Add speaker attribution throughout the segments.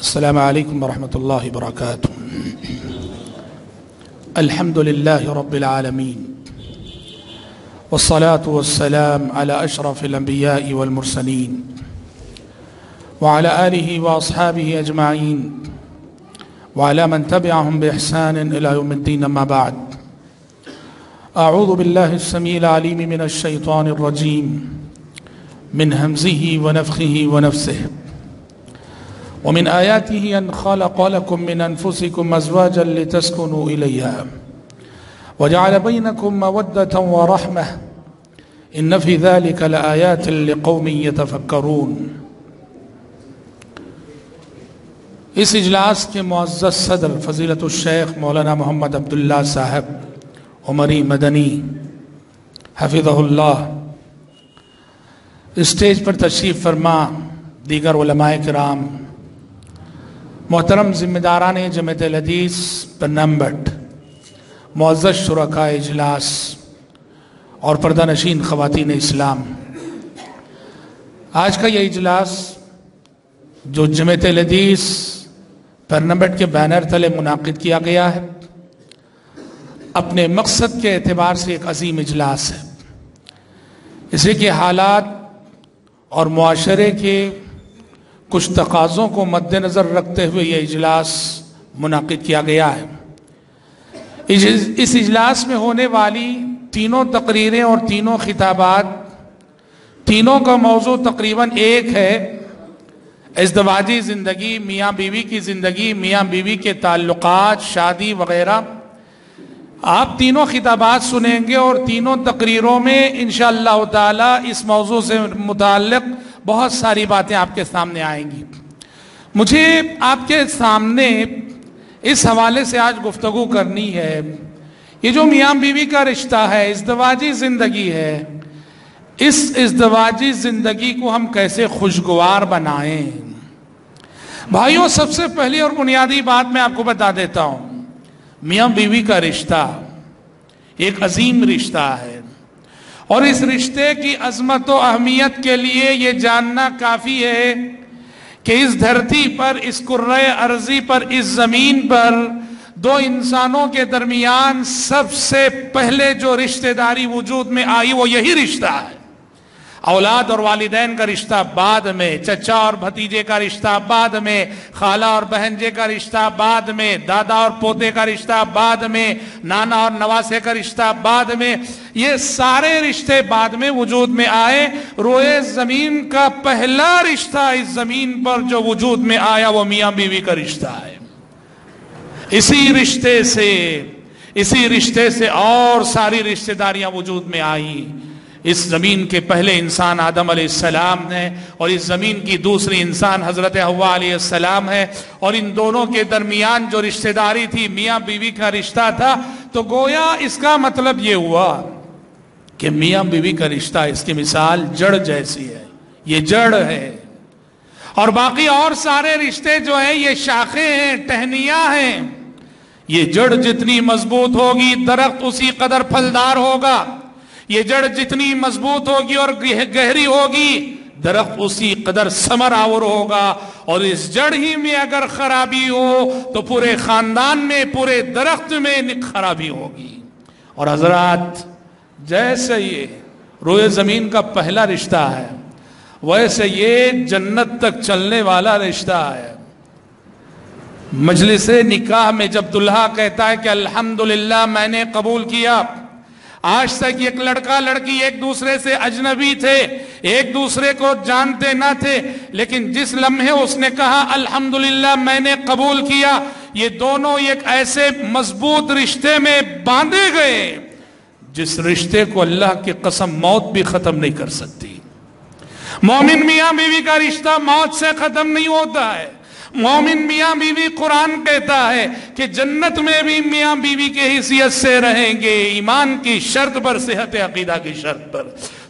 Speaker 1: السلام عليكم ورحمة الله وبركاته. الحمد لله رب العالمين والصلاة والسلام على أشرف الأنبياء والمرسلين وعلى آله وأصحابه أجمعين وعلى من تبعهم بإحسان إلى يوم الدين. أما بعد، أعوذ بالله السميع العليم من الشيطان الرجيم من همزه ونفخه ونفسه. ومن آياته أن خلق لكم من أنفسكم أزواجا لتسكنوا إليها وجعل بينكم مودة ورحمة إن في ذلك لآيات لقوم يتفكرون. اس اجلاس کے معزز صدر فضیلت الشیخ مولانا محمد عبداللہ صاحب عمری مدنی حفظہ اللہ، اسٹیج پر تشریف فرما، دیگر علماء کرام، محترم ذمہ داران جمعیت الحدیث پنمبٹ، معزز شرکاء اجلاس اور پردہ نشین خواتین اسلام، آج کا یہ اجلاس جو جمعیت الحدیث پنمبٹ کے بینر تلے منعقد کیا گیا ہے، اپنے مقصد کے اعتبار سے ایک عظیم اجلاس ہے. اسی کے حالات اور معاشرے کے کچھ تقاضوں کو مد نظر رکھتے ہوئے یہ اجلاس منعقد کیا گیا ہے. اس اجلاس میں ہونے والی تینوں تقریریں اور تینوں خطابات، تینوں کا موضوع تقریباً ایک ہے: ازدواجی زندگی، میاں بیوی کی زندگی، میاں بیوی کے تعلقات، شادی وغیرہ. آپ تینوں خطابات سنیں گے اور تینوں تقریروں میں انشاءاللہ تعالی اس موضوع سے متعلق بہت ساری باتیں آپ کے سامنے آئیں گی. مجھے آپ کے سامنے اس حوالے سے آج گفتگو کرنی ہے. یہ جو میاں بیوی کا رشتہ ہے، ازدواجی زندگی ہے، اس ازدواجی زندگی کو ہم کیسے خوشگوار بنائیں. بھائیوں، سب سے پہلی اور بنیادی بات میں آپ کو بتا دیتا ہوں، میاں بیوی کا رشتہ ایک عظیم رشتہ ہے، اور اس رشتے کی عظمت و اہمیت کے لیے یہ جاننا کافی ہے کہ اس دھرتی پر، اس کرۂ ارضی پر، اس زمین پر دو انسانوں کے درمیان سب سے پہلے جو رشتہ داری وجود میں آئی وہ یہی رشتہ ہے. اولاد اور والدین کا رشتہ بعد میں، چچا اور بھتیجے کا رشتہ بعد میں، خالہ اور بہنجے کا رشتہ بعد میں، دادا اور پوتے کا رشتہ بعد میں، نانا اور نواسے کا رشتہ بعد میں. یہ سارے رشتے بعد میں وجود میں آئے. روئے زمین کا پہلا رشتہ اس زمین پر جو وجود میں آیا وہ میاں بیوی کا رشتہ ہے. اسی رشتے سے اور ساری رشتہ داریاں وجود میں آئیں. اس زمین کے پہلے انسان آدم علیہ السلام ہے، اور اس زمین کی دوسری انسان حضرت حوا علیہ السلام ہے، اور ان دونوں کے درمیان جو رشتہ داری تھی میاں بیوی کا رشتہ تھا. تو گویا اس کا مطلب یہ ہوا کہ میاں بیوی کا رشتہ، اس کی مثال جڑ جیسی ہے. یہ جڑ ہے، اور باقی اور سارے رشتے جو ہیں یہ شاخیں ہیں، ٹہنیاں ہیں. یہ جڑ جتنی مضبوط ہوگی درخت اسی قدر پھلدار ہوگا. یہ جڑ جتنی مضبوط ہوگی اور گہری ہوگی درخت اسی قدر ثمر آور ہوگا. اور اس جڑ ہی میں اگر خرابی ہو تو پورے خاندان میں، پورے درخت میں خرابی ہوگی. اور حضرات، جیسے یہ روئے زمین کا پہلا رشتہ ہے، ویسے یہ جنت تک چلنے والا رشتہ ہے. مجلس نکاح میں جب دلہا کہتا ہے کہ الحمدللہ میں نے قبول کیا، آج تک ایک لڑکا لڑکی ایک دوسرے سے اجنبی تھے، ایک دوسرے کو جانتے نہ تھے، لیکن جس لمحے اس نے کہا الحمدللہ میں نے قبول کیا، یہ دونوں ایک ایسے مضبوط رشتے میں باندھے گئے جس رشتے کو اللہ کی قسم موت بھی ختم نہیں کر سکتی. مومن میاں بیوی کا رشتہ موت سے ختم نہیں ہوتا ہے. مومن میاں بیوی، قرآن کہتا ہے کہ جنت میں بھی میاں بیوی کے حیثیت سے رہیں گے، ایمان کی شرط پر، صحت عقیدہ کی شرط پر.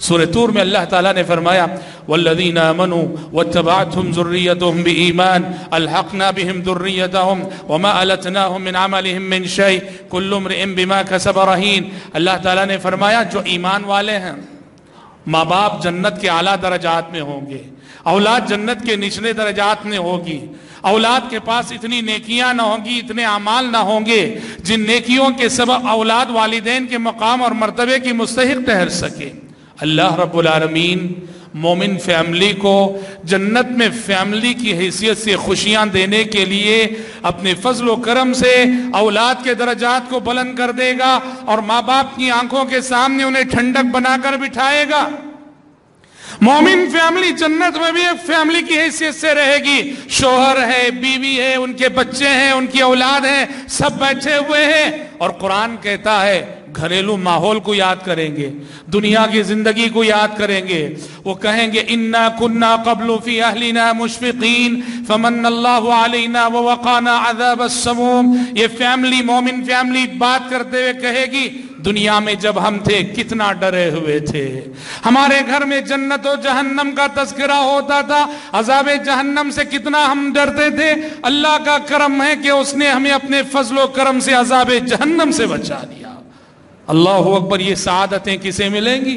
Speaker 1: سورہ طور میں اللہ تعالیٰ نے فرمایا والذین آمنوا واتبعتهم ذریتهم بإیمان الحقنا بهم ذریتهم وما التناهم من عملهم من شیء کل امرئ بما کسب رہین. اللہ تعالیٰ نے فرمایا جو ایمان والے ہیں ماں باپ جنت کے اعلیٰ درجات میں ہوں گے، اولاد جنت کے نچلے درجات میں ہوگی، اولاد کے پاس اتنی نیکیاں نہ ہوں گی، اتنے اعمال نہ ہوں گے جن نیکیوں کے سبب اولاد والدین کے مقام اور مرتبے کی مستحق ٹھہر سکے۔ اللہ رب العالمین مومن فیملی کو جنت میں فیملی کی حیثیت سے خوشیاں دینے کے لیے اپنے فضل و کرم سے اولاد کے درجات کو بلند کر دے گا اور ماں باپ کی آنکھوں کے سامنے انہیں ٹھنڈک بنا کر بٹھائے گا۔ مومن فیملی جنت میں بھی ایک فیملی کی حیثیت سے رہے گی، شوہر ہے، بیوی ہے، ان کے بچے ہیں، ان کی اولاد ہیں، سب بیٹھے ہوئے ہیں، اور قرآن کہتا ہے گھریلو ماحول کو یاد کریں گے، دنیا کی زندگی کو یاد کریں گے، وہ کہیں گے اِنَّا كُنَّا قَبْلُ فِي أَهْلِنَا مُشْفِقِينَ فَمَنَّ اللَّهُ عَلَيْنَا وَوَقَانَا عَذَابَ السَّمُومِ۔ یہ فیملی مومن فیملی بات کرتے ہوئے کہے گی دنیا میں جب ہم تھے کتنا ڈرے ہوئے تھے، ہمارے گھر میں جنت و جہنم کا تذکرہ ہوتا تھا، عذاب جہنم سے کتنا ہم ڈرتے تھے، اللہ کا کرم ہے کہ اس نے ہمیں اپنے فضل و کرم سے عذاب جہنم سے بچا لیا۔ اللہ اکبر۔ یہ سعادتیں کسے ملیں گی،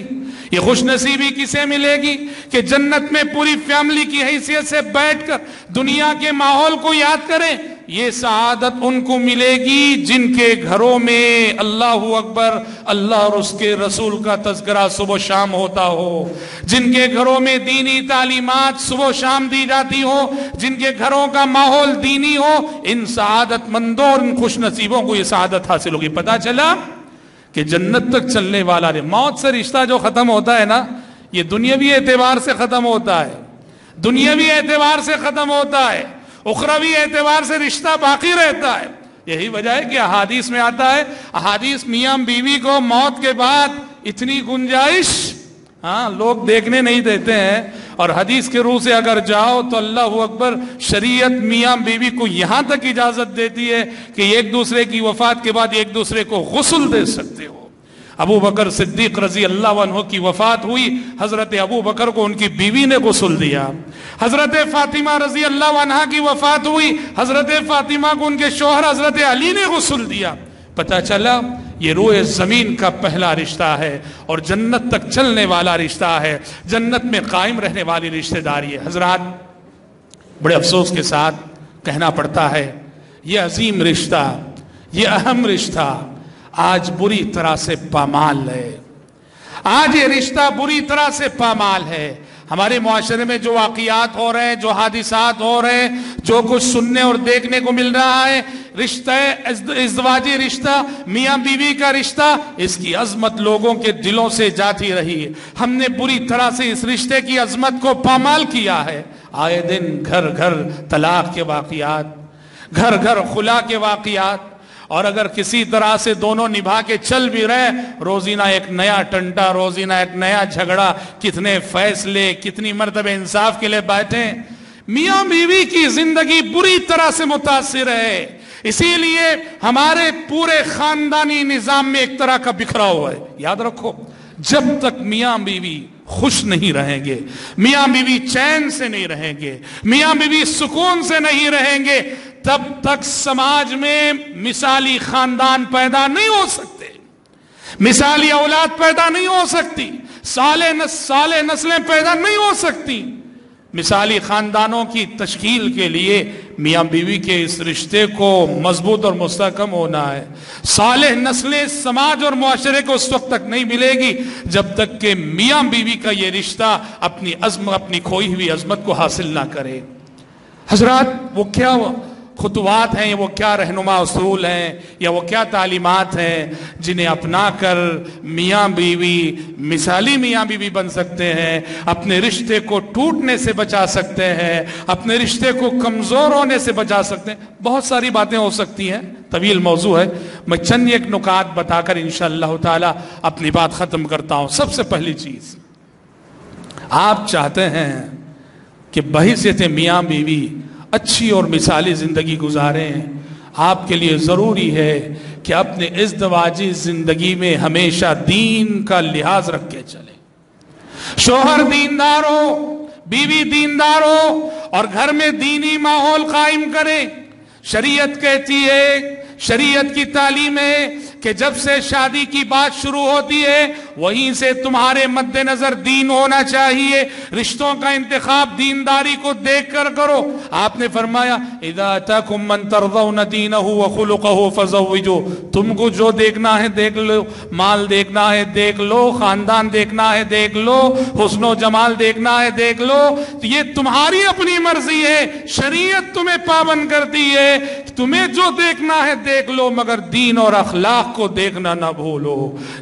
Speaker 1: یہ خوش نصیبی کسے ملے گی کہ جنت میں پوری فیملی کی حیثیت سے بیٹھ کر دنیا کے ماحول کو یاد کریں۔ یہ سعادت ان کو ملے گی جن کے گھروں میں اللہ اکبر اللہ اور اس کے رسول کا تذکرہ صبح و شام ہوتا ہو، جن کے گھروں میں دینی تعلیمات صبح و شام دی جاتی ہو، جن کے گھروں کا ماحول دینی ہو۔ ان سعادت مندوں اور ان خوش نصیبوں کو یہ سعادت حاصل ہوگی۔ پتہ چلا کہ جنت تک چلنے والا موت سے رشتہ جو ختم ہوتا ہے نا، یہ دنیاوی اعتبار سے ختم ہوتا ہے، دنیاوی اعتبار سے ختم ہوتا ہے، اخروی اعتبار سے رشتہ باقی رہتا ہے۔ یہی وجہ ہے کہ احادیث میں آتا ہے، احادیث میاں بیوی کو موت کے بعد اتنی گنجائش لوگ دیکھنے نہیں دیتے ہیں، اور حدیث کے روح سے اگر جاؤ تو اللہ اکبر شریعت میاں بیوی کو یہاں تک اجازت دیتی ہے کہ ایک دوسرے کی وفات کے بعد ایک دوسرے کو غسل دے سکتے ہو۔ ابو بکر صدیق رضی اللہ عنہ کی وفات ہوئی، حضرت ابو بکر کو ان کی بیوی نے غسل دیا۔ حضرت فاطمہ رضی اللہ عنہ کی وفات ہوئی، حضرت فاطمہ کو ان کے شوہر حضرت علی نے غسل دیا۔ پتہ چلا یہ روئے زمین کا پہلا رشتہ ہے اور جنت تک چلنے والا رشتہ ہے، جنت میں قائم رہنے والی رشتہ داری ہے۔ حضرات بڑے افسوس کے ساتھ کہنا پڑتا ہے یہ عظیم رشتہ، یہ اہم رشتہ آج بری طرح سے پامال ہے، آج یہ رشتہ بری طرح سے پامال ہے۔ ہمارے معاشرے میں جو واقعات ہو رہے ہیں، جو حادثات ہو رہے ہیں، جو کچھ سننے اور دیکھنے کو مل رہا ہے، رشتہ ازدواجی رشتہ، میاں بیوی کا رشتہ، اس کی عظمت لوگوں کے دلوں سے جاتی رہی ہے۔ ہم نے بری طرح سے اس رشتے کی عظمت کو پامال کیا ہے۔ آئے دن گھر گھر طلاق کے واقعات، گھر گھر خلا کے واقعات، اور اگر کسی طرح سے دونوں نبھا کے چل بھی رہے، روزینہ ایک نیا ٹنٹا، روزینہ ایک نیا جھگڑا، کتنے فیصلے، کتنی مرتبہ انصاف کے لیے بیٹھے۔ میاں بیوی کی زندگی بری طرح سے متاثر ہے، اسی لیے ہمارے پورے خاندانی نظام میں ایک طرح کا بکھراؤ ہے۔ یاد رکھو جب تک میاں بیوی خوش نہیں رہیں گے، میاں بیوی چین سے نہیں رہیں گے، میاں بیوی سکون سے نہیں رہیں گے، تب تک سماج میں مثالی خاندان پیدا نہیں ہو سکتے، مثالی اولاد پیدا نہیں ہو سکتی، صالح نسلیں پیدا نہیں ہو سکتی۔ مثالی خاندانوں کی تشکیل کے لیے میاں بیوی کے اس رشتے کو مضبوط اور مستحکم ہونا ہے۔ صالح نسلیں سماج اور معاشرے کو اس وقت تک نہیں ملے گی جب تک کہ میاں بیوی کا یہ رشتہ اپنی کھوئی ہوئی عظمت کو حاصل نہ کرے۔ حضرات وہ کیا خطوات ہیں، وہ کیا رہنما اصول ہیں، یا وہ کیا تعلیمات ہیں جنہیں اپنا کر میاں بیوی مثالی میاں بیوی بن سکتے ہیں، اپنے رشتے کو ٹوٹنے سے بچا سکتے ہیں، اپنے رشتے کو کمزور ہونے سے بچا سکتے ہیں۔ بہت ساری باتیں ہو سکتی ہیں، طویل موضوع ہے، میں چند ایک نکات بتا کر انشاءاللہ تعالی اپنی بات ختم کرتا ہوں۔ سب سے پہلی چیز، آپ چاہتے ہیں کہ بحیثیت میاں بیوی اچھی اور مثالی زندگی گزاریں، آپ کے لیے ضروری ہے کہ اپنے ازدواجی زندگی میں ہمیشہ دین کا لحاظ رکھ کے چلیں۔ شوہر دیندار ہو، بیوی دیندار ہو، اور گھر میں دینی ماحول قائم کریں۔ شریعت کہتی ہے، شریعت کی تعلیم ہے کہ جب سے شادی کی بات شروع ہوتی ہے وہیں سے تمہارے مد نظر دین ہونا چاہیے، رشتوں کا انتخاب دینداری کو دیکھ کر کرو۔ آپ نے فرمایا اذا اتاکم من ترضون دینہ وخلقہ فزوجوا، تم کو جو دیکھنا ہے دیکھ لو، مال دیکھنا ہے دیکھ لو، خاندان دیکھنا ہے دیکھ لو، حسن و جمال دیکھنا ہے دیکھ لو، یہ تمہاری اپنی مرضی ہے، شریعت تمہیں پابند کرتی ہے، تمہیں جو دیکھنا ہے دیکھ لو مگر دین اور اخلاق کو دیکھنا نہ بھولو۔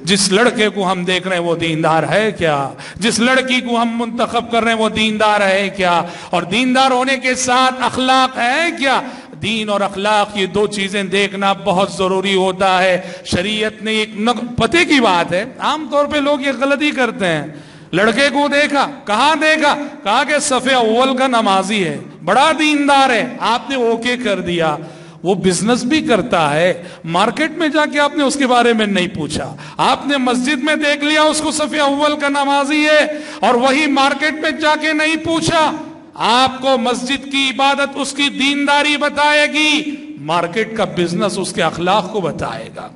Speaker 1: جس لڑکے کو ہم دیکھ رہے ہیں وہ دیندار ہے کیا؟ جس لڑکی کو ہم منتخب کر رہے ہیں وہ دیندار ہے کیا؟ اور دیندار ہونے کے ساتھ اخلاق ہے کیا؟ دین اور اخلاق یہ دو چیزیں دیکھنا بہت ضروری ہوتا ہے۔ شریعت نے ایک پتے کی بات ہے، عام طور پہ لوگ یہ غلطی کرتے ہیں، لڑکے کو دیکھا، کہاں دیکھا؟ کہا کہ صف اول کا نمازی ہے، بڑا دیندار ہے، آپ نے اوکے کر دیا۔ وہ بزنس بھی کرتا ہے، مارکیٹ میں جا کے آپ نے اس کے بارے میں نہیں پوچھا، آپ نے مسجد میں دیکھ لیا اس کو صف اول کا نمازی ہے اور وہی مارکیٹ میں جا کے نہیں پوچھا۔ آپ کو مسجد کی عبادت اس کی دینداری بتائے گی، مارکیٹ کا بزنس اس کے اخلاق کو بتائے گا۔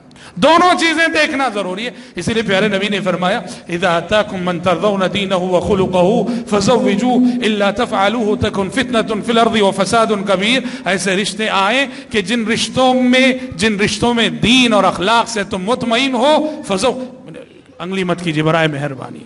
Speaker 1: دونوں چیزیں دیکھنا ضروری ہے، اسی لیے پیارے نبی نے فرمایا اذا اتاکم من ترضون دینہ وخلقہ فزوجوہ الا تفعلوہ تکن فتنۃ فی الارض وفساد کبیر۔ ایسے رشتے آئیں کہ جن رشتوں میں دین اور اخلاق سے تم مطمئن ہو، انگلی مت کیجیے برائے مہربانی،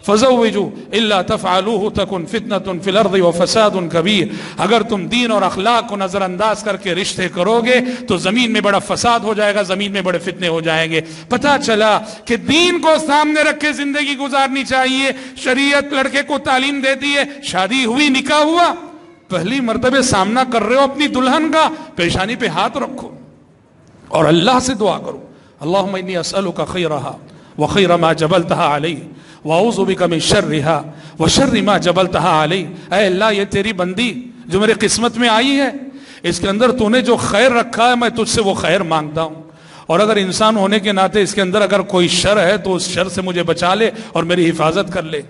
Speaker 1: فزوجوا الا تفعلوه تكن فتنة في الارض وفساد كبير۔ اگر تم دین اور اخلاق کو نظر انداز کر کے رشتے کرو گے تو زمین میں بڑا فساد ہو جائے گا، زمین میں بڑے فتنے ہو جائیں گے۔ پتہ چلا کہ دین کو سامنے رکھ کے زندگی گزارنی چاہیے۔ شریعت لڑکے کو تعلیم دیتی ہے، شادی ہوئی، نکاح ہوا، پہلی مرتبہ سامنا کر رہے ہو اپنی دلہن کا، پیشانی پہ ہاتھ رکھو اور اللہ سے دعا کرو، اللہم انی اسألک خیرہا وخیر ما جبلتہا علیہ وَأَعُوذُ بِكَ مِن شَرِّهَا وَشَرِّ مَا جَبَلْتَهَا عَلَيْهِ۔ اے اللہ یہ تیری بندی جو میرے قسمت میں آئی ہے، اس کے اندر تو نے جو خیر رکھا ہے میں تجھ سے وہ خیر مانگتا ہوں، اور اگر انسان ہونے کے ناطے اس کے اندر اگر کوئی شر ہے تو اس شر سے مجھے بچا لے اور میری حفاظت کر لے۔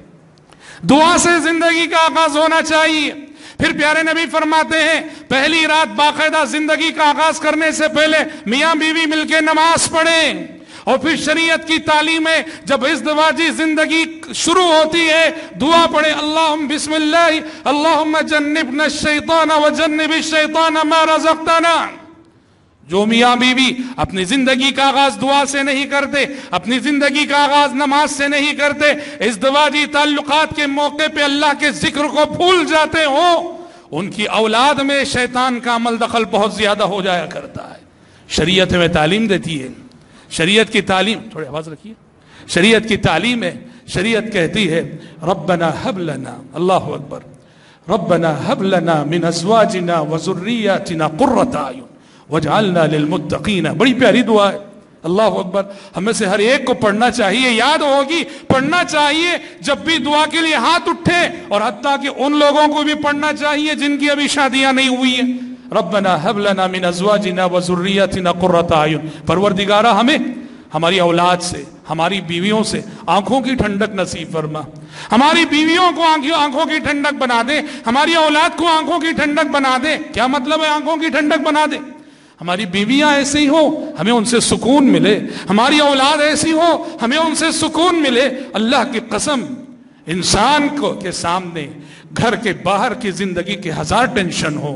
Speaker 1: دعا سے زندگی کا آغاز ہونا چاہیے۔ پھر پیارے نبی فرماتے ہیں پہلی رات باقاعدہ زندگی کا آغاز کرنے سے پہلے میاں بیوی مل کے نماز پڑھیں، اور پھر شریعت کی تعلیم ہے جب ازدواجی زندگی شروع ہوتی ہے دعا پڑھیں، اللہم بسم اللہ اللہم جنبنا الشیطان وجنب الشیطان ما رزقتنا۔ جو میاں بیوی اپنی زندگی کا آغاز دعا سے نہیں کرتے، اپنی زندگی کا آغاز نماز سے نہیں کرتے، ازدواجی تعلقات کے موقع پہ اللہ کے ذکر کو بھول جاتے ہوں، ان کی اولاد میں شیطان کا عمل دخل بہت زیادہ ہو جایا کرتا ہے۔ شریعت ہمیں تعلیم دیتی ہے، شریعت کی تعلیم، تھوڑی آواز رکھیے، شریعت کی تعلیم ہے، شریعت کہتی ہے ربنا ہب لنا، اللہ اکبر، ربنا ہب لنا من ازواجنا وذریاتنا قرۃ اعین واجعلنا للمتقین۔ بڑی پیاری دعا ہے، اللہ اکبر۔ ہمیں سے ہر ایک کو پڑھنا چاہیے، یاد ہوگی پڑھنا چاہیے جب بھی دعا کے لیے ہاتھ اٹھے، اور حتیٰ کہ ان لوگوں کو بھی پڑھنا چاہیے جن کی ابھی شادیاں نہیں ہوئی ہیں۔ ربنا ہب لنا من ازواجنا وذریاتنا قرۃ اعین، پروردگارہ ہمیں ہماری اولاد سے، ہماری بیویوں سے آنکھوں کی ٹھنڈک نصیب فرما، ہماری بیویوں کو آنکھوں کی ٹھنڈک بنا دے، ہماری اولاد کو آنکھوں کی ٹھنڈک بنا دے۔ کیا مطلب ہے آنکھوں کی ٹھنڈک بنا دے؟ ہماری بیویاں ایسی ہو ہمیں ان سے سکون ملے، ہماری اولاد ایسی ہو ہمیں ان سے سکون ملے۔ اللہ کی قسم، انسان کو کے سامنے گھر کے باہر کی زندگی کے ہزار ٹینشن ہو،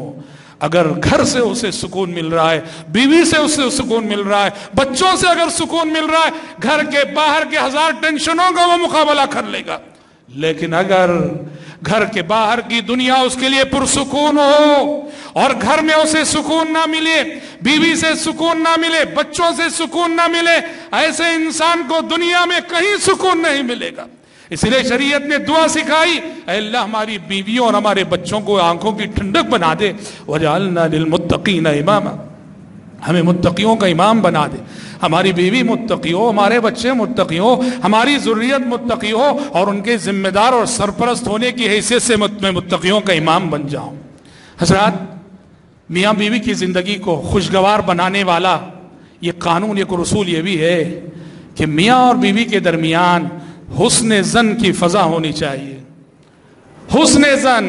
Speaker 1: اگر گھر سے اسے سکون مل رہا ہے، بیوی سے اسے سکون مل رہا ہے، بچوں سے اگر سکون مل رہا ہے، گھر کے باہر کے ہزار ٹینشنوں کا وہ مقابلہ کر لے گا۔ لیکن اگر گھر کے باہر کی دنیا اس کے لیے پرسکون ہو اور گھر میں اسے سکون نہ ملے، بیوی سے سکون نہ ملے، بچوں سے سکون نہ ملے، ایسے انسان کو دنیا میں کہیں سکون نہیں ملے گا۔ اس لیے شریعت نے دعا سکھائی، اے اللہ ہماری بیویوں اور ہمارے بچوں کو آنکھوں کی ٹھنڈک بنا دے، وَجَعَلْنَا لِلْمُتَّقِينَ إِمَامًا، ہمیں متقیوں کا امام بنا دے، ہماری بیوی متقی ہو، ہمارے بچے متقی ہو، ہماری ذریت متقی ہو، اور ان کے ذمہ دار اور سرپرست ہونے کی حیثیت سے میں متقیوں کا امام بن جاؤں۔ حضرات، میاں بیوی کی زندگی کو خوشگوار بنانے والا یہ قانون، ایک رسول یہ بھی ہے کہ میاں اور بیوی کے درمیان حسن ظن کی فضا ہونی چاہیے۔ حسن ظن،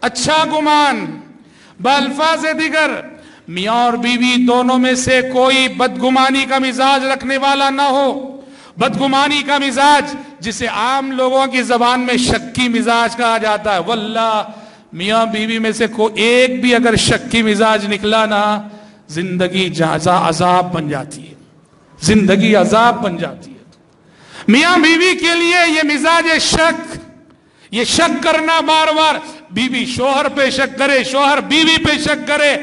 Speaker 1: اچھا گمان، بالفاظ دیگر میاں اور بیوی دونوں میں سے کوئی بدگمانی کا مزاج رکھنے والا نہ ہو. بدگمانی کا مزاج جسے عام لوگوں کی زبان میں شکی مزاج کہا جاتا ہے. واللہ میاں بیوی میں سے کوئی ایک بھی اگر شکی مزاج نکلا نا، زندگی عذاب بن جاتی ہے، زندگی عذاب بن جاتی ہے. میاں بیوی کے لیے یہ مزاج شک، یہ شک کرنا بار بار، بیوی شوہر پہ شک کرے، شوہر بیوی پہ شک کرے،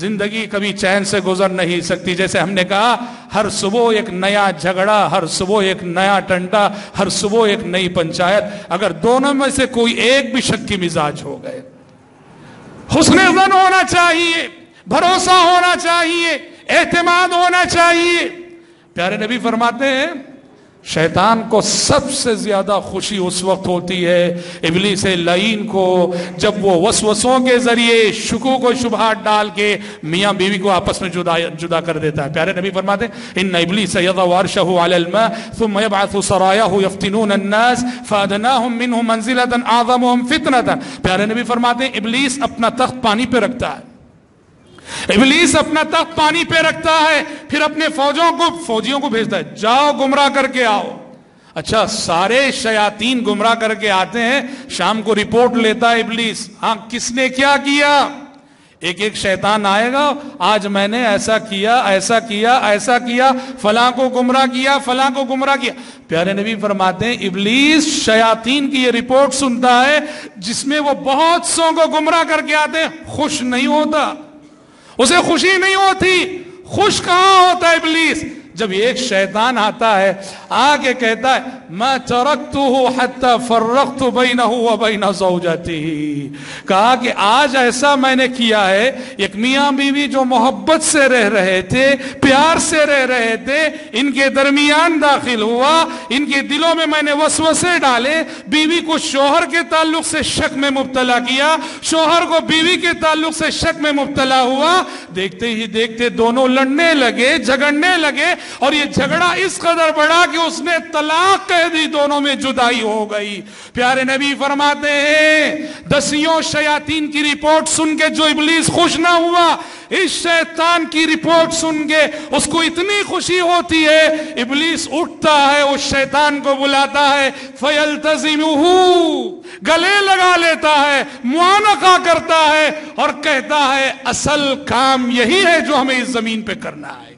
Speaker 1: زندگی کبھی چین سے گزر نہیں سکتی. جیسے ہم نے کہا ہر صبح ایک نیا جھگڑا، ہر صبح ایک نیا ٹنٹا، ہر صبح ایک نئی پنچایت. اگر دونوں میں سے کوئی ایک بھی شک کی مزاج ہو گئے، حسن ظن ہونا چاہیے، بھروسہ ہونا چاہیے، اعتماد ہونا چاہیے. پیارے نبی فرماتے ہیں شیطان کو سب سے زیادہ خوشی اس وقت ہوتی ہے، ابلیس لعین کو، جب وہ وسوسوں کے ذریعے شکوک و شبہات ڈال کے میاں بیوی کو آپس میں جدا کر دیتا ہے. پیارے نبی فرماتے ہیں ان ابلیس یضع عرشہ علی الماء ثم یبعث سرایاہ یفتنون الناس فادناہم منہ منزلۃ اعظمہم فتنۃ. پیارے نبی فرماتے ہیں ابلیس اپنا تخت پانی پہ رکھتا ہے، ابلیس اپنا تخت پانی پہ رکھتا ہے، پھر اپنے فوجیوں کو بھیجتا ہے، جاؤ گمراہ کر کے آؤ. اچھا سارے شیاطین گمراہ کر کے آتے ہیں، شام کو رپورٹ لیتا ہے ابلیس، ہاں کس نے کیا کیا. ایک ایک شیطان آئے گا، آج میں نے ایسا کیا، ایسا کیا، ایسا کیا، فلاں کو گمراہ کیا، فلاں کو گمراہ کیا. پیارے نبی فرماتے ہیں ابلیس شیاطین کی یہ رپورٹ سنتا ہے جس میں وہ بہت سو کو گمراہ کر کے آتے ہیں، خوش نہیں ہوتا، اسے خوشی نہیں ہوتی. خوش کہاں ہوتا ہے ابلیس؟ جب ایک شیطان آتا ہے، آگے کہتا ہے ما ترکتہ حتی فرقت بینہ وبین زوجتہ، کہا کہ آج ایسا میں نے کیا ہے، ایک میاں بیوی جو محبت سے رہ رہے تھے، پیار سے رہ رہے تھے، ان کے درمیان داخل ہوا، ان کے دلوں میں میں نے وسوسے ڈالے، بیوی کو شوہر کے تعلق سے شک میں مبتلا کیا، شوہر کو بیوی کے تعلق سے شک میں مبتلا ہوا. دیکھتے ہی دیکھتے دونوں لڑنے لگے، جھگڑنے لگے، اور یہ جھگڑا اس قدر بڑھا کہ اس نے طلاق کہہ دی، دونوں میں جدائی ہو گئی. پیارے نبی فرماتے ہیں دسیوں شیاطین کی رپورٹ سن کے جو ابلیس خوش نہ ہوا، اس شیطان کی رپورٹ سن کے اس کو اتنی خوشی ہوتی ہے، ابلیس اٹھتا ہے، اس شیطان کو بلاتا ہے، فَيَلْتَزِمُهُ، گلے لگا لیتا ہے، معانقہ کرتا ہے اور کہتا ہے اصل کام یہی ہے جو ہمیں اس زمین پہ کرنا ہے.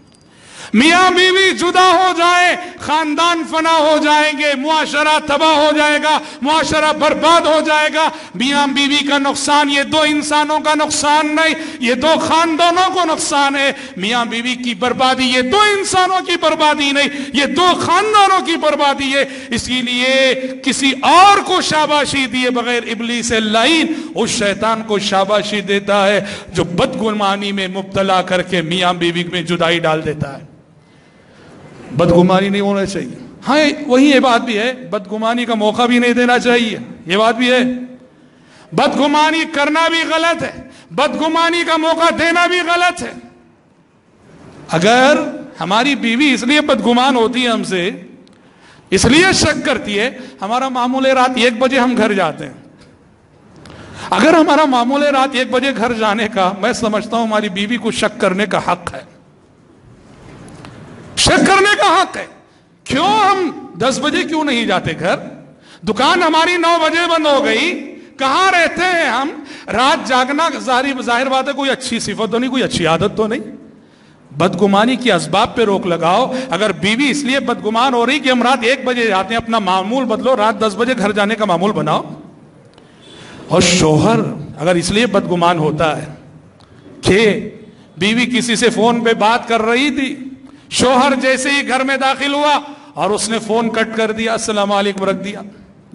Speaker 1: میاں بیوی جدا ہو جائیں، خاندان فنا ہو جائیں گے، معاشرہ تباہ ہو جائے گا، معاشرہ برباد ہو جائے گا. میاں بیوی کا نقصان یہ دو انسانوں کا نقصان نہیں، یہ دو خاندانوں کو نقصان ہے. میاں بیوی کی بربادی یہ دو انسانوں کی بربادی نہیں، یہ دو خاندانوں کی بربادی ہے. اسی لیے کسی اور کو شاباشی دیے بغیر ابلیس لعین اس شیطان کو شاباشی دیتا ہے جو بدگمانی میں مبتلا کر کے میاں بیوی میں جدائی ڈال دیتا ہے. بدگمانی نہیں ہونا چاہیے. ہاں وہی یہ بات بھی ہے، بدگمانی کا موقع بھی نہیں دینا چاہیے، یہ بات بھی ہے. بدگمانی کرنا بھی غلط ہے، بدگمانی کا موقع دینا بھی غلط ہے. اگر ہماری بیوی اس لیے بدگمان ہوتی ہے ہم سے، اس لیے شک کرتی ہے، ہمارا معمول ہے رات 1 بجے ہم گھر جاتے ہیں، اگر ہمارا معمول ہے رات 1 بجے گھر جانے کا، میں سمجھتا ہوں ہماری بیوی کو شک کرنے کا حق ہے، شک کرنے کا حق ہے. کیوں ہم 10 بجے کیوں نہیں جاتے گھر؟ دکان ہماری 9 بجے بند ہو گئی، کہاں رہتے ہیں ہم؟ رات جاگنا ظاہر بات ہے کوئی اچھی صفت تو نہیں، کوئی اچھی عادت تو نہیں. بدگمانی کی اسباب پہ روک لگاؤ. اگر بیوی اس لیے بدگمان ہو رہی کہ ہم رات 1 بجے جاتے ہیں، اپنا معمول بدلو، رات 10 بجے گھر جانے کا معمول بناؤ. اور شوہر اگر اس لیے بدگمان ہوتا ہے کہ بیوی کسی سے فون پہ بات کر رہی تھی، شوہر جیسے ہی گھر میں داخل ہوا اور اس نے فون کٹ کر دیا، السلام علیکم رکھ دیا.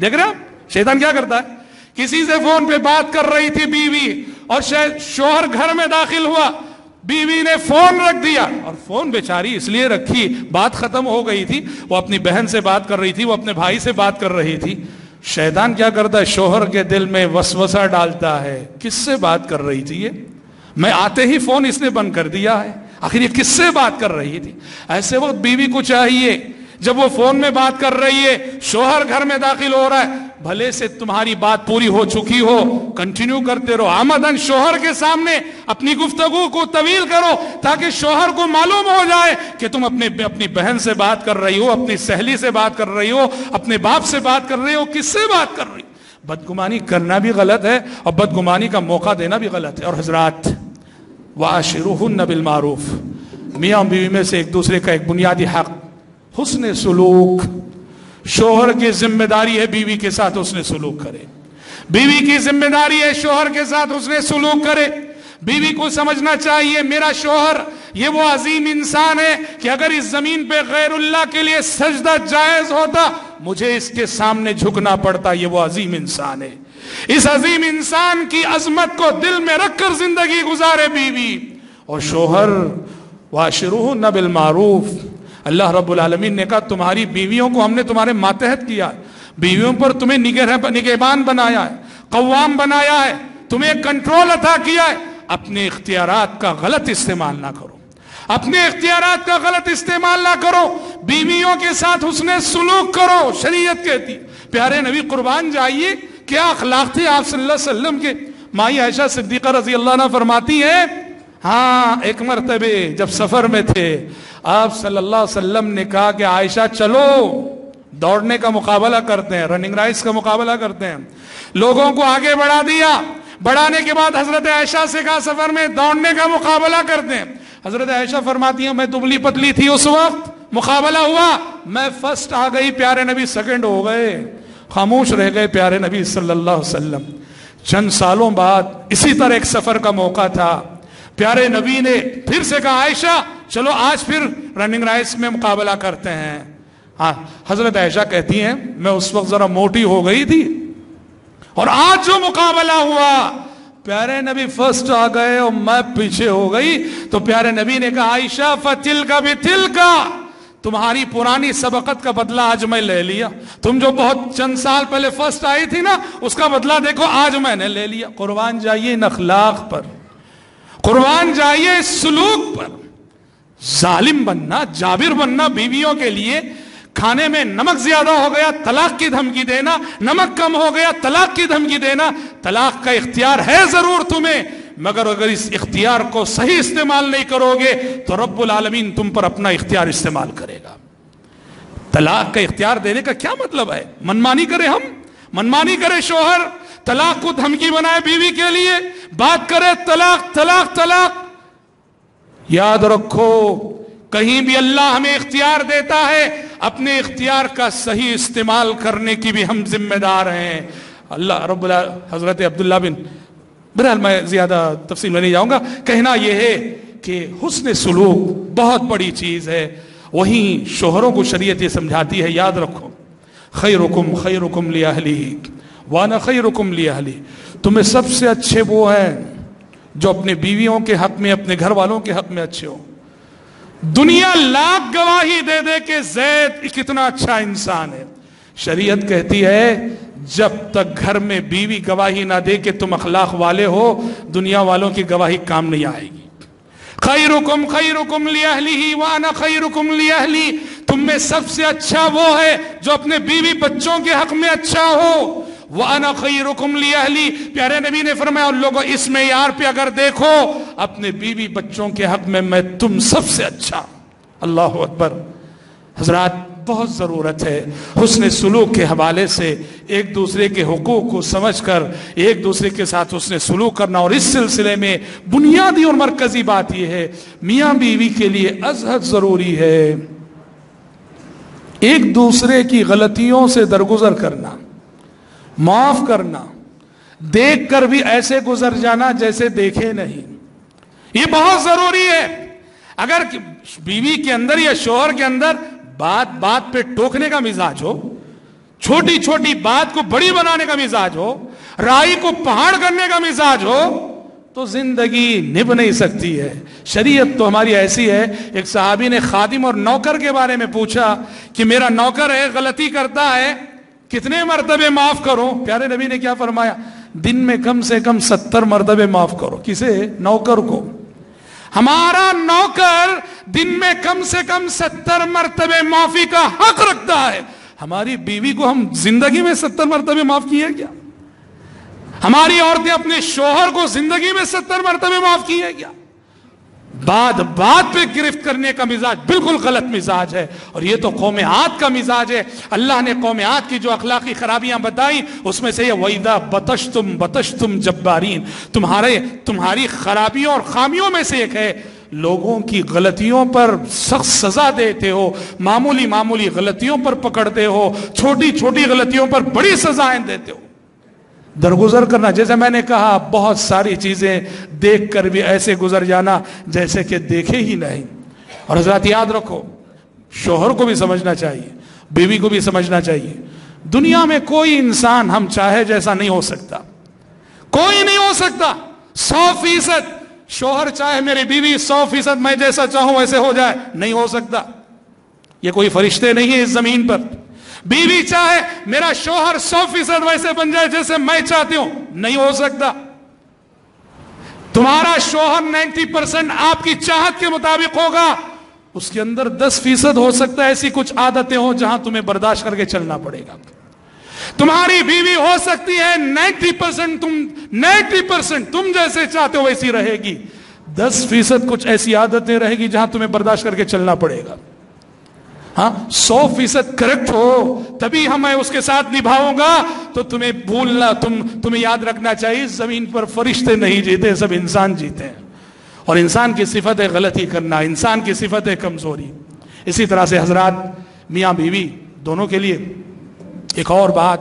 Speaker 1: دیکھ رہے ہیں شیطان کیا کرتا ہے؟ کسی سے فون پہ بات کر رہی تھی بیوی اور شوہر گھر میں داخل ہوا، بیوی نے فون رکھ دیا. اور فون بیچاری اس لیے رکھی، بات ختم ہو گئی تھی، وہ اپنی بہن سے بات کر رہی تھی، وہ اپنے بھائی سے بات کر رہی تھی. شیطان کیا کرتا ہے؟ شوہر کے دل میں وسوسہ ڈالتا ہے، کس سے بات کر رہی تھی یہ؟ میں آتے ہی فون اس نے بند کر دیا ہے، آخر یہ کس سے بات کر رہی تھی؟ ایسے وقت بیوی کو چاہیے جب وہ فون میں بات کر رہی ہے، شوہر گھر میں داخل ہو رہا ہے، بھلے سے تمہاری بات پوری ہو چکی ہو کنٹینیو کرتے رہو. آمدن شوہر کے سامنے اپنی گفتگو کو طویل کرو تاکہ شوہر کو معلوم ہو جائے کہ تم اپنی بہن سے بات کر رہی ہو, اپنی سہیلی سے بات کر رہی ہو, اپنے باپ سے بات کر رہی ہو, کس سے بات کر رہی ہو. بدگمانی کرنا بھی غلط ہے اور بدگمانی کا موقع دینا بھی غلط ہے. اور حضرات, وَعَاشِرُوهُنَّ بِالْمَعْرُوفِ, میاں بیوی میں سے ایک دوسرے کا ایک بنیادی حق حسن سلوک. شوہر کی ذمہ داری ہے بیوی کے ساتھ حسن سلوک کرے, بیوی کی ذمہ داری ہے شوہر کے ساتھ حسن سلوک کرے. بیوی کو سمجھنا چاہیے میرا شوہر یہ وہ عظیم انسان ہے کہ اگر اس زمین پہ غیر اللہ کے لیے سجدہ جائز ہوتا مجھے اس کے سامنے جھکنا پڑتا. یہ وہ عظیم انسان ہے. اس عظیم انسان کی عظمت کو دل میں رکھ کر زندگی گزارے بیوی. اور شوہر, وَعَاشِرُوهُنَّ بِالْمَعْرُوفِ, اللہ رب العالمین نے کہا تمہاری بیویوں کو ہم نے تمہارے ماتحت کیا ہے, بیویوں پر تمہیں نگہبان بنایا ہے, قوام بنایا ہے, تمہیں کنٹرول عطا کیا ہے. اپنے اختیارات کا غلط استعمال نہ کرو, اپنے اختیارات کا غلط استعمال نہ کرو. بیویوں کے ساتھ حسن سلوک کرو. شریعت کہتی, پیارے نبی قربان جائیے کیا اخلاق تھے آپ صلی اللہ علیہ وسلم کے. مائی عائشہ صدیقہ رضی اللہ عنہ فرماتی ہیں, ہاں ایک مرتبہ جب سفر میں تھے آپ صلی اللہ علیہ وسلم نے کہا کہ عائشہ چلو دوڑنے کا مقابلہ کرتے ہیں, رننگ ریس کا مقابلہ کرتے ہیں. لوگوں کو آگے بڑھا دیا. بڑھانے کے بعد حضرت عائشہ سے کہا سفر میں دوڑنے کا مقابلہ کرتے ہیں. حضرت عائشہ فرماتی ہیں میں دبلی پتلی تھی اس وقت, مقابلہ ہوا, میں فرسٹ آ گئی, پیارے نبی سیکنڈ ہو گئے. خاموش رہ گئے پیارے نبی صلی اللہ علیہ وسلم. چند سالوں بعد اسی طرح ایک سفر کا موقع تھا, پیارے نبی نے پھر سے کہا عائشہ چلو آج پھر رننگ ریس میں مقابلہ کرتے ہیں. ہاں, حضرت عائشہ کہتی ہیں میں اس وقت ذرا موٹی ہو گئی تھی اور آج جو مقابلہ ہوا پیارے نبی فرسٹ آ گئے اور میں پیچھے ہو گئی. تو پیارے نبی نے کہا عائشہ فَتِلْكَ بِتِلْكَ, تمہاری پرانی سبقت کا بدلہ آج میں لے لیا. تم جو بہت چند سال پہلے فرسٹ آئی تھی نا اس کا بدلہ دیکھو آج میں نے لے لیا. قربان جائیے ان اخلاق پر, قربان جائیے اس سلوک پر. ظالم بننا, جابر بننا بیویوں کے لیے, کھانے میں نمک زیادہ ہو گیا طلاق کی دھمکی دینا, نمک کم ہو گیا طلاق کی دھمکی دینا. طلاق کا اختیار ہے ضرور تمہیں, مگر اگر اس اختیار کو صحیح استعمال نہیں کرو گے تو رب العالمین تم پر اپنا اختیار استعمال کرے گا. طلاق کا اختیار دینے کا کیا مطلب ہے؟ منمانی کرے, ہم منمانی کرے, شوہر طلاق کو دھمکی بنائے بیوی کے لیے, بات کرے طلاق طلاق طلاق. یاد رکھو کہیں بھی اللہ ہمیں اختیار دیتا ہے اپنے اختیار کا صحیح استعمال کرنے کی بھی ہم ذمہ دار ہیں. اللہ رب حضرت عبداللہ بن, بہرحال میں زیادہ تفصیل میں نہیں جاؤں گا. کہنا یہ ہے کہ حسن سلوک بہت بڑی چیز ہے. وہیں شوہروں کو شریعت یہ سمجھاتی ہے, یاد رکھو خیرکم خیرکم لأہلہ وانا خیرکم لأہلی, تمہیں سب سے اچھے وہ ہیں جو اپنے بیویوں کے حق میں, اپنے گھر والوں کے حق میں اچھے ہوں. دنیا لاکھ گواہی دے دے کہ زید کتنا اچھا انسان ہے, شریعت کہتی ہے جب تک گھر میں بیوی گواہی نہ دے کہ تم اخلاق والے ہو دنیا والوں کی گواہی کام نہیں آئے گی. خیرکم خیرکم لأہلہ وانا خیرکم لأہلی, تم میں سب سے اچھا وہ ہے جو اپنے بیوی بچوں کے حق میں اچھا ہو. وَأَنَا خَيْرُكُمْ لِأَهْلِي, پیارے نبی نے فرمایا اور لوگوں اس معیار پہ اگر دیکھو اپنے بیوی بچوں کے حق میں تم سب سے اچھا. اللہ اکبر. حضرات بہت ضرورت ہے حسن سلوک کے حوالے سے ایک دوسرے کے حقوق کو سمجھ کر ایک دوسرے کے ساتھ حسن سلوک کرنا. اور اس سلسلے میں بنیادی اور مرکزی بات یہ ہے میاں بیوی کے لیے ازحد ضروری ہے ایک دوسرے کی غلطیوں سے درگزر کرنا, معاف کرنا, دیکھ کر بھی ایسے گزر جانا جیسے دیکھے نہیں. یہ بہت ضروری ہے. اگر بیوی کے اندر یا شوہر کے اندر بات بات پہ ٹوکنے کا مزاج ہو, چھوٹی چھوٹی بات کو بڑی بنانے کا مزاج ہو, رائی کو پہاڑ کرنے کا مزاج ہو تو زندگی نبھ نہیں سکتی ہے. شریعت تو ہماری ایسی ہے. ایک صحابی نے خادم اور نوکر کے بارے میں پوچھا کہ میرا نوکر ہے غلطی کرتا ہے کتنے مرتبے معاف کروں؟ پیارے نبی نے کیا فرمایا؟ دن میں کم سے کم 70 مرتبے معاف کرو. کسے؟ نوکر کو. ہمارا نوکر دن میں کم سے کم 70 مرتبے معافی کا حق رکھتا ہے. ہماری بیوی کو ہم زندگی میں 70 مرتبہ معاف کیے کیا؟ ہماری عورتیں اپنے شوہر کو زندگی میں 70 مرتبہ معاف کیے کیا؟ بات پہ گرفت کرنے کا مزاج بالکل غلط مزاج ہے، اور یہ تو قوم عاد کا مزاج ہے۔ اللہ نے قوم عاد کی جو اخلاقی خرابیاں بتائیں اس میں سے یہ وَإِذَا بَطَشْتُمْ جَبَّارِينَ، تمہاری خرابیوں اور خامیوں میں سے ایک ہے لوگوں کی غلطیوں پر سخت سزا دیتے ہو، معمولی غلطیوں پر پکڑتے ہو، چھوٹی چھوٹی غلطیوں پر بڑی سزائیں دیتے ہو۔ درگزر کرنا، جیسے میں نے کہا، بہت ساری چیزیں دیکھ کر بھی ایسے گزر جانا جیسے کہ دیکھے ہی نہیں۔ اور حضرات یاد رکھو، شوہر کو بھی سمجھنا چاہیے، بیوی کو بھی سمجھنا چاہیے، دنیا میں کوئی انسان ہم چاہے جیسا نہیں ہو سکتا، کوئی نہیں ہو سکتا 100%۔ شوہر چاہے میری بیوی 100% میں جیسا چاہوں ویسے ہو جائے، نہیں ہو سکتا۔ یہ کوئی فرشتے نہیں ہیں اس زمین پر۔ بیوی چاہے میرا شوہر 100% ویسے بن جائے جیسے میں چاہتی ہوں، نہیں ہو سکتا۔ تمہارا شوہر 90% آپ کی چاہت کے مطابق ہوگا، اس کے اندر 10% ہو سکتا ہے ایسی کچھ عادتیں ہوں جہاں تمہیں برداشت کر کے چلنا پڑے گا۔ تمہاری بیوی ہو سکتی ہے 90% تم جیسے چاہتے ہو ویسی رہے گی، 10% کچھ ایسی عادتیں رہے گی جہاں تمہیں برداشت کر کے چلنا پڑے گا۔ ہاں 100% کریکٹ ہو تبھی میں اس کے ساتھ نبھاؤں گا، تو تمہیں بھولنا، تمہیں یاد رکھنا چاہیے زمین پر فرشتے نہیں جیتے، سب انسان جیتے ہیں، اور انسان کی صفت ہے غلطی کرنا، انسان کی صفت ہے کمزوری۔ اسی طرح سے حضرات، میاں بیوی دونوں کے لیے ایک اور بات،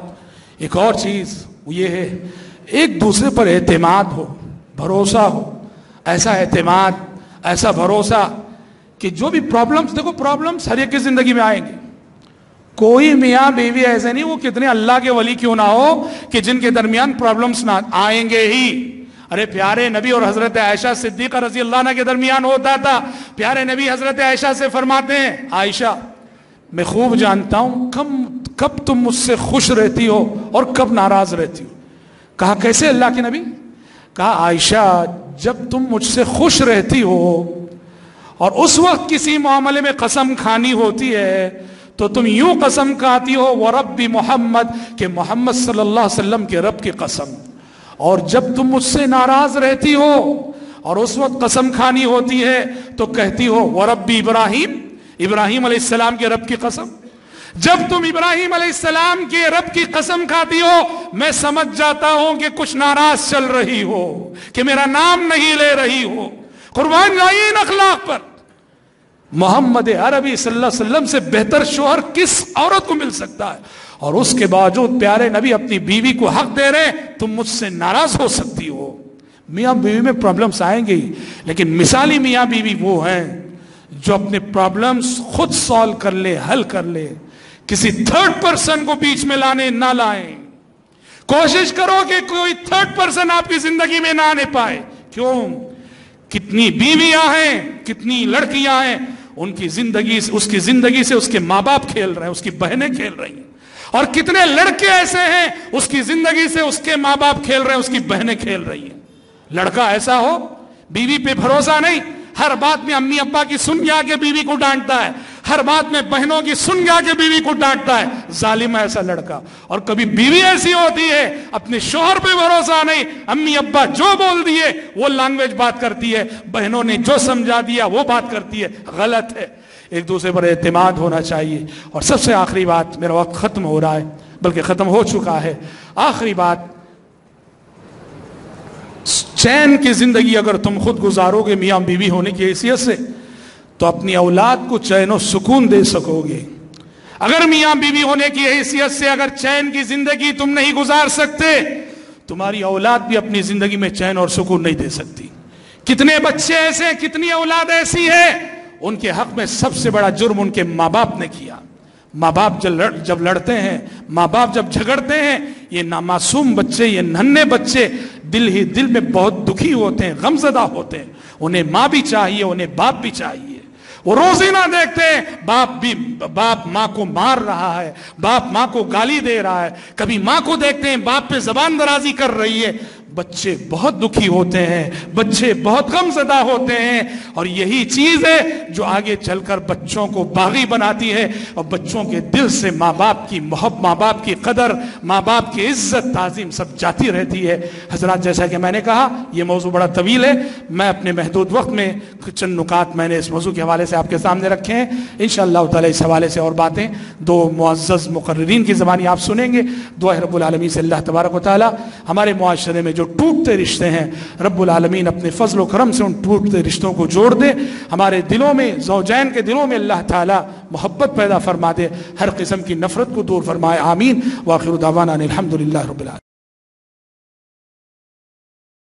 Speaker 1: ایک اور چیز وہ یہ ہے، ایک دوسرے پر اعتماد ہو، بھروسہ ہو، ایسا اعتماد، ایسا بھروسہ کہ جو بھی پرابلمز، دیکھو پرابلمز ہر ایک کی زندگی میں آئیں گے، کوئی میاں بیوی ایسے نہیں، وہ کتنے اللہ کے ولی کیوں نہ ہو، کہ جن کے درمیان پرابلمز نہ آئیں گے ہی۔ ارے پیارے نبی اور حضرت عائشہ صدیقہ رضی اللہ عنہ کے درمیان ہوتا تھا۔ پیارے نبی حضرت عائشہ سے فرماتے ہیں، عائشہ میں خوب جانتا ہوں کب تم مجھ سے خوش رہتی ہو اور کب ناراض رہتی ہو۔ کہا کیسے اللہ کے نبی؟ کہا عائشہ جب تم مجھ سے خوش رہتی ہو اور اس وقت کسی معاملے میں قسم کھانی ہوتی ہے تو تم یوں قسم کھاتی ہو وَرَبِّ محمد، کہ محمد صلی اللہ علیہ وسلم کے رب کی قسم، اور جب تم مجھ سے ناراض رہتی ہو اور اس وقت قسم کھانی ہوتی ہے تو کہتی ہو وَرَبِّ ابراہیم، ابراہیم علیہ السلام کے رب کی قسم۔ جب تم ابراہیم علیہ السلام کے رب کی قسم کھاتی ہو میں سمجھ جاتا ہوں کہ کچھ ناراض چل رہی ہو، کہ میرا نام نہیں لے رہی ہو۔ قربان جائیے ان اخلاق پر۔ محمد عربی صلی اللہ علیہ وسلم سے بہتر شوہر کس عورت کو مل سکتا ہے؟ اور اس کے باوجود پیارے نبی اپنی بیوی کو حق دے رہے، تم مجھ سے ناراض ہو سکتی ہو۔ میاں بیوی میں پرابلمز آئیں گے، لیکن مثالی میاں بیوی وہ ہیں جو اپنے پرابلمز خود سالو کر لے، حل کر لے، کسی تھرڈ پرسن کو بیچ میں لانے نہ لائیں۔ کوشش کرو کہ کوئی تھرڈ پرسن آپ کی زندگی میں نہ آنے پائے۔ کیوں؟ کتنی بیویاں ہیں، کتنی لڑکیاں ہیں، ان کی زندگی سے، اس کی زندگی سے اس کے ماں باپ کھیل رہے ہیں، اس کی بہنیں کھیل رہی ہیں، اور کتنے لڑکے ایسے ہیں اس کی زندگی سے اس کے ماں باپ کھیل رہے ہیں، اس کی بہنیں کھیل رہی ہیں۔ لڑکا ایسا ہو، بیوی پہ بھروسہ نہیں، ہر بات میں امی ابا کی سن جا کے بیوی کو ڈانٹتا ہے، ہر بات میں بہنوں کی سن جا کے بیوی کو ڈانٹتا ہے، ظالم ہے ایسا لڑکا۔ اور کبھی بیوی ایسی ہوتی ہے اپنے شوہر پہ بھروسہ نہیں، امی ابا جو بول دیے وہ لینگویج بات کرتی ہے، بہنوں نے جو سمجھا دیا وہ بات کرتی ہے، غلط ہے۔ ایک دوسرے پر اعتماد ہونا چاہیے۔ اور سب سے آخری بات، میرا وقت ختم ہو رہا ہے بلکہ ختم ہو چکا ہے، آخری بات، چین کی زندگی اگر تم خود گزارو گے میاں بیوی ہونے کی حیثیت سے تو اپنی اولاد کو چین و سکون دے سکو گے۔ اگر میاں بیوی ہونے کی حیثیت سے اگر چین کی زندگی تم نہیں گزار سکتے، تمہاری اولاد بھی اپنی زندگی میں چین اور سکون نہیں دے سکتی۔ کتنے بچے ایسے ہیں، کتنی اولاد ایسی ہے، ان کے حق میں سب سے بڑا جرم ان کے ماں باپ نے کیا۔ ماں باپ جب لڑتے ہیں، ماں باپ جب جھگڑتے ہیں، یہ نامعصوم بچے، یہ ننھے بچے دل ہی دل میں بہت دکھی ہوتے ہیں، غمزدہ ہوتے ہیں۔ انہیں ماں بھی چاہیے، انہیں باپ بھی چاہیے۔ وہ روزی نہ دیکھتے ہیں، باپ ماں کو مار رہا ہے، باپ ماں کو گالی دے رہا ہے، کبھی ماں کو دیکھتے ہیں باپ پہ زبان درازی کر رہی ہے، بچے بہت دکھی ہوتے ہیں، بچے بہت غمزدہ ہوتے ہیں، اور یہی چیز ہے جو آگے چل کر بچوں کو باغی بناتی ہے، اور بچوں کے دل سے ماں باپ کی محبت، ماں باپ کی قدر، ماں باپ کی عزت تعظیم سب جاتی رہتی ہے۔ حضرات، جیسا کہ میں نے کہا یہ موضوع بڑا طویل ہے، میں اپنے محدود وقت میں چند نکات میں نے اس موضوع کے حوالے سے آپ کے سامنے رکھے ہیں۔ انشاءاللہ تعالی اس حوالے سے اور باتیں دو معزز مقررین کی زبانی آپ سنیں گے۔ دعا رب العالمین سے اللہ تبارک و تعالی ہمارے معاشرے میں جو ٹوٹتے رشتے ہیں، رب العالمین اپنے فضل و کرم سے ان ٹوٹتے رشتوں کو جوڑ دے، ہمارے دلوں میں، زوجین کے دلوں میں اللہ تعالی محبت پیدا فرما دے، ہر قسم کی نفرت کو دور فرمائے، آمین۔ وآخر دعوانا الحمدللہ رب العالمین۔